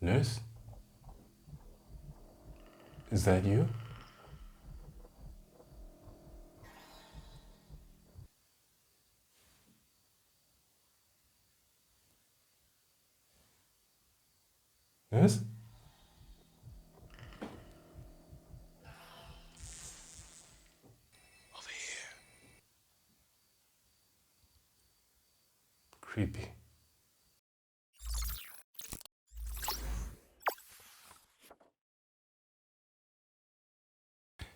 Nurse? Is that you? Nurse? Over here. Creepy.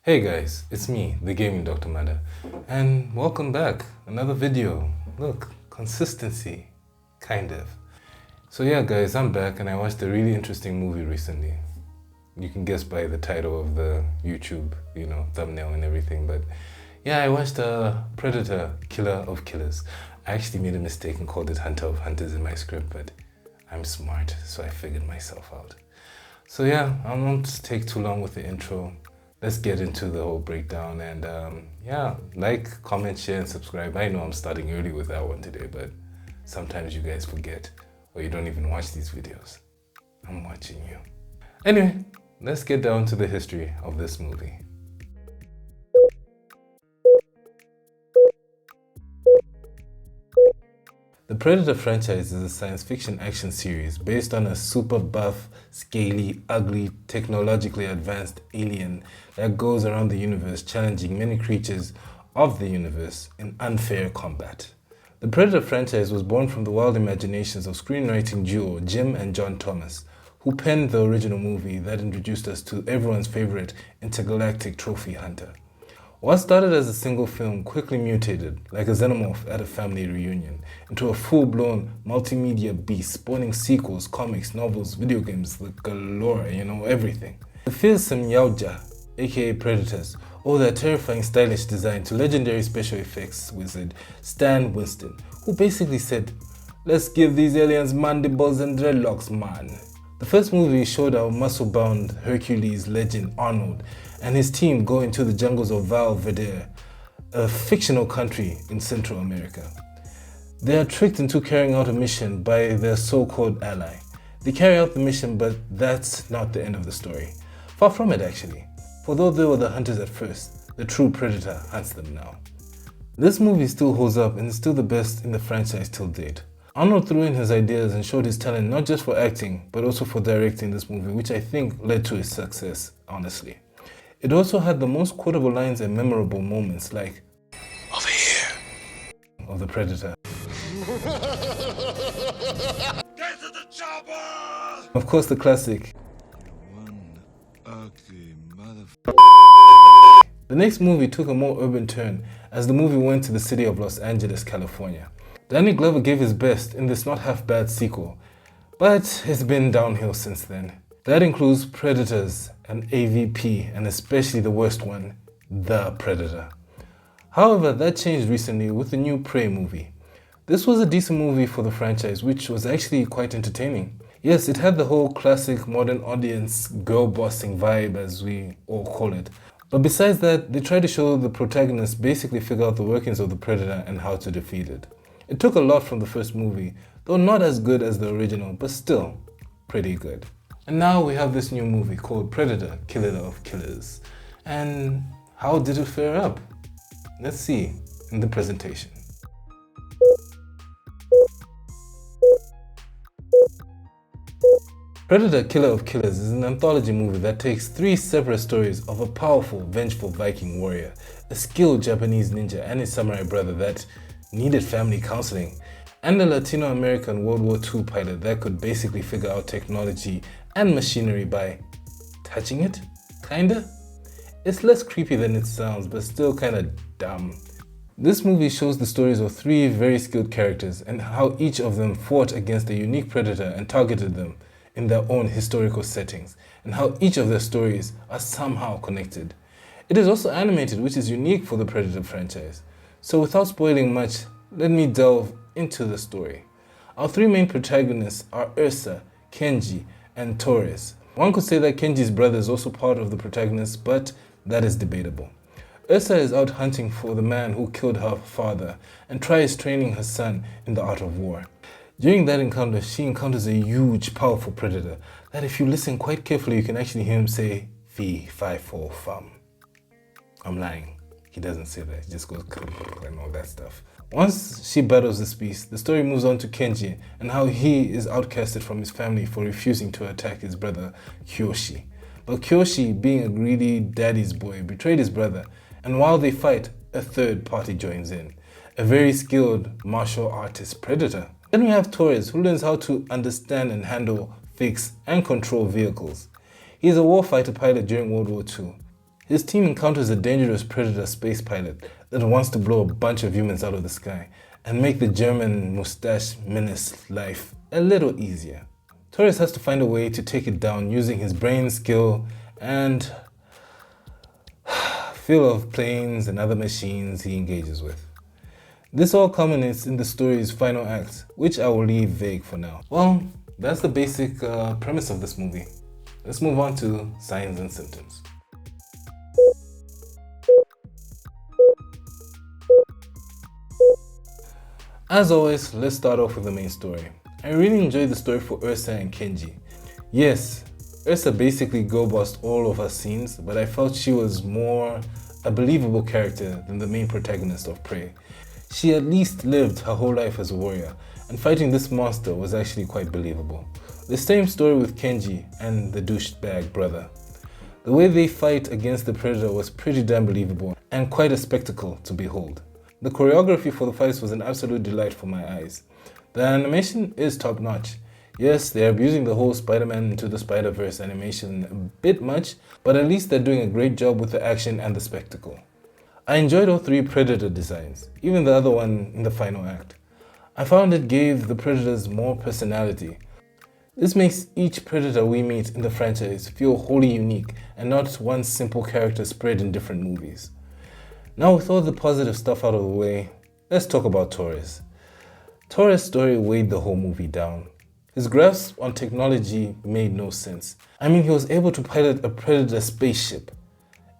Hey guys, it's me, the gaming Dr. Mada, and welcome back. Another video. Look, consistency, kind of. So yeah guys, I'm back and I watched a really interesting movie recently. You can guess by the title of the YouTube, thumbnail and everything, but yeah, I watched Predator, Killer of Killers. I actually made a mistake and called it Hunter of Hunters in my script, but I'm smart, so I figured myself out. So yeah, I won't take too long with the intro. Let's get into the whole breakdown and yeah, like, comment, share, and subscribe. I know I'm starting early with that one today, but sometimes you guys forget or you don't even watch these videos. I'm watching you. Anyway, let's get down to the history of this movie. The Predator franchise is a science fiction action series based on a super buff, scaly, ugly, technologically advanced alien that goes around the universe challenging many creatures of the universe in unfair combat. The Predator franchise was born from the wild imaginations of screenwriting duo Jim and John Thomas, who penned the original movie that introduced us to everyone's favorite intergalactic trophy hunter. What started as a single film quickly mutated, like a xenomorph at a family reunion, into a full-blown multimedia beast spawning sequels, comics, novels, video games, the galore, everything. The fearsome Yaoja, aka Predators, owe their terrifying stylish design to legendary special effects wizard Stan Winston, who basically said, "Let's give these aliens mandibles and dreadlocks, man." The first movie showed our muscle-bound Hercules legend Arnold and his team go into the jungles of Val Vedere, a fictional country in Central America. They are tricked into carrying out a mission by their so-called ally. They carry out the mission, but that's not the end of the story. Far from it, actually. For though they were the hunters at first, the true predator hunts them now. This movie still holds up and is still the best in the franchise till date. Arnold threw in his ideas and showed his talent not just for acting, but also for directing this movie, which I think led to its success, honestly. It also had the most quotable lines and memorable moments like, "Over here." of the Predator. Get to the chopper! Of course, the classic, One ugly motherfucker. The next movie took a more urban turn as the movie went to the city of Los Angeles, California. Danny Glover gave his best in this not half bad sequel, but it's been downhill since then. That includes Predators and AVP, and especially the worst one, The Predator. However, that changed recently with the new Prey movie. This was a decent movie for the franchise, which was actually quite entertaining. Yes, it had the whole classic modern audience girl-bossing vibe, as we all call it. But besides that, they tried to show the protagonist basically figure out the workings of the Predator and how to defeat it. It took a lot from the first movie, though not as good as the original, but still pretty good. And now we have this new movie called Predator, Killer of Killers. And how did it fare up? Let's see in the presentation. Predator, Killer of Killers is an anthology movie that takes three separate stories of a powerful, vengeful Viking warrior, a skilled Japanese ninja and his samurai brother that needed family counseling, and a Latino-American World War II pilot that could basically figure out technology and machinery by touching it, kinda? It's less creepy than it sounds, but still kinda dumb. This movie shows the stories of three very skilled characters and how each of them fought against a unique predator and targeted them in their own historical settings, and how each of their stories are somehow connected. It is also animated, which is unique for the Predator franchise. So without spoiling much, let me delve into the story. Our three main protagonists are Ursa, Kenji, and Torres. One could say that Kenji's brother is also part of the protagonist, but that is debatable. Ursa is out hunting for the man who killed her father and tries training her son in the art of war. During that encounter, she encounters a huge, powerful predator that if you listen quite carefully, you can actually hear him say, Fee, fi, fo, fum. I'm lying. He doesn't say that. He just goes and all that stuff. Once she battles this beast, the story moves on to Kenji and how he is outcasted from his family for refusing to attack his brother Kyoshi. But Kyoshi, being a greedy daddy's boy, betrayed his brother, and while they fight, a third party joins in, a very skilled martial artist predator. Then we have Torres, who learns how to understand and handle, fix, and control vehicles. He is a warfighter pilot during World War II. His team encounters a dangerous predator space pilot that wants to blow a bunch of humans out of the sky and make the German mustache menace life a little easier. Torres has to find a way to take it down using his brain skill and feel of planes and other machines he engages with. This all culminates in the story's final act, which I will leave vague for now. Well, that's the basic premise of this movie. Let's move on to signs and symptoms. As always, let's start off with the main story. I really enjoyed the story for Ursa and Kenji. Yes, Ursa basically go-bossed all of her scenes, but I felt she was more a believable character than the main protagonist of Prey. She at least lived her whole life as a warrior, and fighting this monster was actually quite believable. The same story with Kenji and the douchebag brother. The way they fight against the predator was pretty damn believable and quite a spectacle to behold. The choreography for the fights was an absolute delight for my eyes. The animation is top notch. Yes, they're abusing the whole Spider-Man into the Spider-Verse animation a bit much, but at least they're doing a great job with the action and the spectacle. I enjoyed all three Predator designs, even the other one in the final act. I found it gave the Predators more personality. This makes each Predator we meet in the franchise feel wholly unique and not one simple character spread in different movies. Now with all the positive stuff out of the way, let's talk about Torres. Torres' story weighed the whole movie down. His grasp on technology made no sense. I mean, he was able to pilot a Predator spaceship.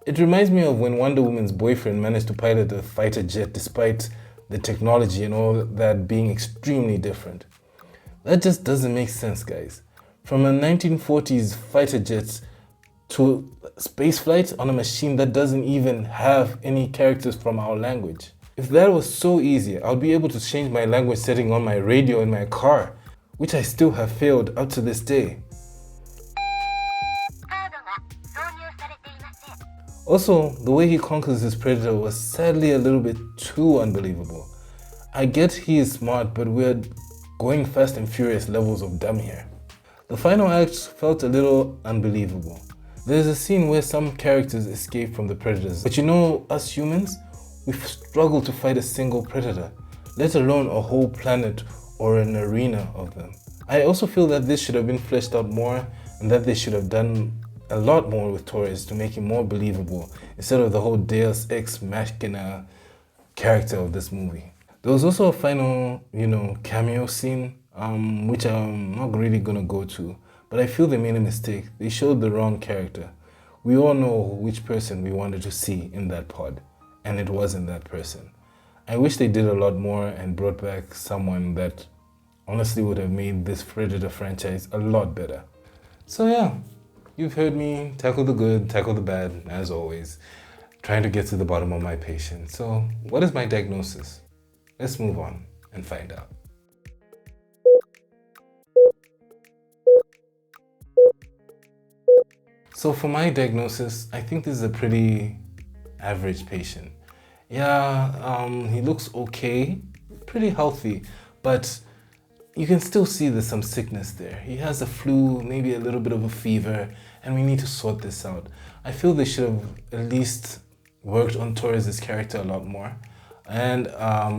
It reminds me of when Wonder Woman's boyfriend managed to pilot a fighter jet despite the technology and all that being extremely different. That just doesn't make sense, guys. From a 1940s fighter jet to spaceflight on a machine that doesn't even have any characters from our language. If that was so easy, I'll be able to change my language setting on my radio in my car, which I still have failed up to this day. Also, the way he conquers his predator was sadly a little bit too unbelievable. I get he is smart, but we're going fast and furious levels of dumb here. The final act felt a little unbelievable. There's a scene where some characters escape from the predators, but you know, us humans, we've struggled to fight a single predator, let alone a whole planet or an arena of them. I also feel that this should have been fleshed out more and that they should have done a lot more with Torres to make him more believable instead of the whole Deus Ex Machina character of this movie. There was also a final, cameo scene, which I'm not really gonna go to, but I feel they made a mistake. They showed the wrong character. We all know which person we wanted to see in that pod, and it wasn't that person. I wish they did a lot more and brought back someone that honestly would have made this Predator franchise a lot better. So yeah, you've heard me tackle the good, tackle the bad, as always, trying to get to the bottom of my patient. So what is my diagnosis? Let's move on and find out. So for my diagnosis, I think this is a pretty average patient. Yeah, he looks okay, pretty healthy, but you can still see there's some sickness there. He has a flu, maybe a little bit of a fever, and we need to sort this out. I feel they should have at least worked on Torres' character a lot more and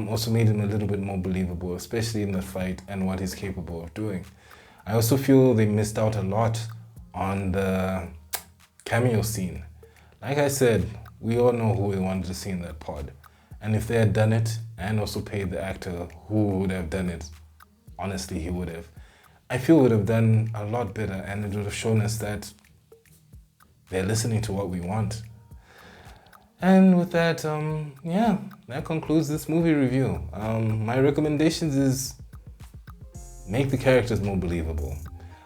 also made him a little bit more believable, especially in the fight and what he's capable of doing. I also feel they missed out a lot on the cameo scene. Like I said, we all know who we wanted to see in that pod. And if they had done it and also paid the actor who would have done it, honestly, he would have. I feel it would have done a lot better and it would have shown us that they're listening to what we want. And with that, that concludes this movie review. My recommendations is make the characters more believable.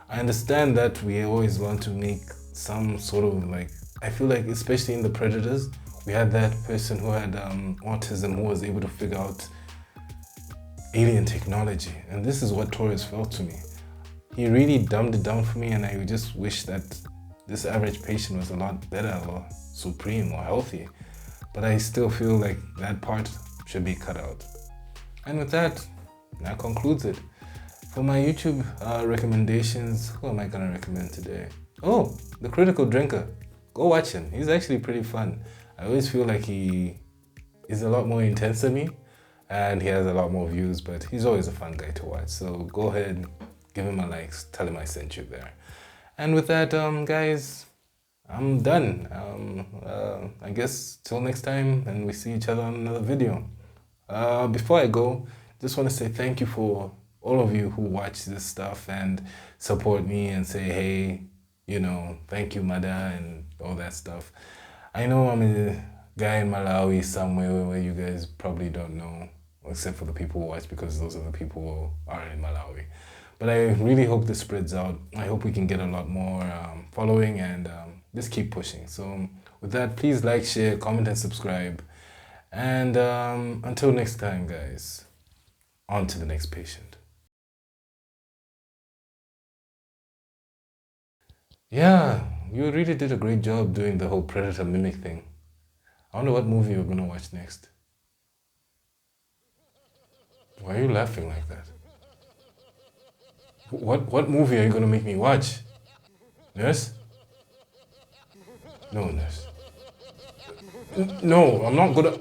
I understand that we always want to make some sort of like, I feel like especially in the Predators, we had that person who had autism who was able to figure out alien technology, and this is what Torres felt to me. He really dumbed it down for me, and I just wish that this average patient was a lot better or supreme or healthy. But I still feel like that part should be cut out. And with that concludes it. For my YouTube recommendations, who am I gonna recommend today? Oh, The Critical Drinker. Go watch him. He's actually pretty fun. I always feel like he is a lot more intense than me, and he has a lot more views, but he's always a fun guy to watch. So go ahead, give him a like, tell him I sent you there. And with that, guys, I'm done. I guess till next time, and we see each other on another video. Before I go, just want to say thank you for all of you who watch this stuff and support me and say, hey, you know, thank you, Mada, and all that stuff. I know I'm a guy in Malawi somewhere where you guys probably don't know, except for the people who watch, because those are the people who are in Malawi. But I really hope this spreads out. I hope we can get a lot more following and just keep pushing. So with that, please like, share, comment, and subscribe. And until next time, guys, on to the next patient. Yeah, you really did a great job doing the whole predator mimic thing. I wonder what movie you're gonna watch next. Why are you laughing like that? What movie are you gonna make me watch? Nurse? No, nurse. No, I'm not gonna.